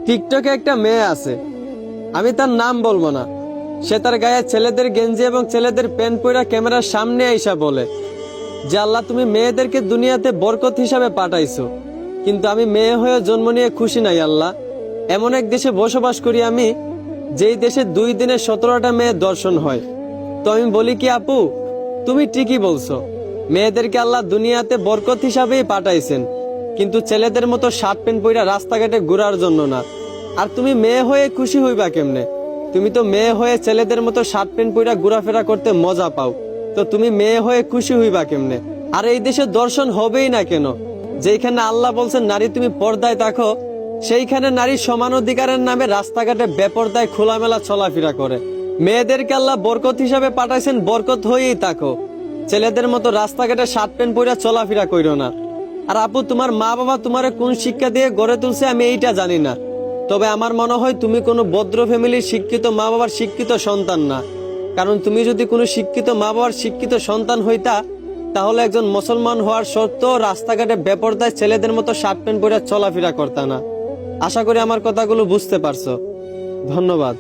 টিকটকে একটা মেয়ে আছে, আমি তার নাম বলবো না। সে তার গায়ে ছেলেদের গেঞ্জি এবং ছেলেদের প্যান্ট পরা ক্যামেরার সামনে আইসা বলে যে আল্লাহ, তুমি মেয়েদেরকে দুনিয়াতে বরকত হিসাবে পাঠাইছো, কিন্তু আমি মেয়ে হয়ে জন্ম নিয়ে খুশি নাই আল্লাহ। এমন এক দেশে বসবাস করি আমি, যেই দেশে 2 দিনে 17টা মেয়ে দর্শন হয়। তো আমি বলি কি আপু, তুমি ঠিকই বলছো, মেয়েদেরকে আল্লাহ দুনিয়াতে বরকত হিসাবেই পাঠাইছেন, কিন্তু ছেলেদের মতো শার্ট প্যান্ট পরা রাস্তাঘাটে ঘোরার জন্য না। আর তুমি মেয়ে হয়ে খুশি হইবা কেমনে? তুমি তো মেয়ে হয়ে ছেলেদের মতো শার্ট প্যান্ট পরা ঘোরাফেরা করতে মজা পাও, তো তুমি মেয়ে হয়ে খুশি হইবা কেমনে? আর এই দেশে দর্শন হবেই না কেন? যেখানে আল্লাহ বলছেন নারী তুমি পর্দায় থাকো, সেইখানে নারী সমান অধিকারের নামে রাস্তাঘাটে বেপর্দায় খোলামেলা চলাফেরা করে। মেয়েদেরকে আল্লাহ বরকত হিসাবে পাঠাইছেন, বরকত হয়েই থাকো। ছেলেদের মতো রাস্তাঘাটে শার্ট প্যান্ট পরে চলাফেরা কইরো না। আর আপু, তোমার মা বাবা তোমারে কোন শিক্ষা দিয়ে গড়ে তুলছে আমি এইটা জানি না, তবে আমার মনে হয় তুমি কোনো ভদ্র ফ্যামিলির শিক্ষিত মা বাবার শিক্ষিত সন্তান না। কারণ তুমি যদি কোনো শিক্ষিত মা বাবার শিক্ষিত সন্তান হইতা, তাহলে একজন মুসলমান হওয়ার সত্ত্বেও রাস্তাঘাটে বেপরদায় ছেলেদের মতো শার্ট প্যান্ট পরে চলাফেরা করতা না। আশা করি আমার কথাগুলো বুঝতে পারছো। ধন্যবাদ।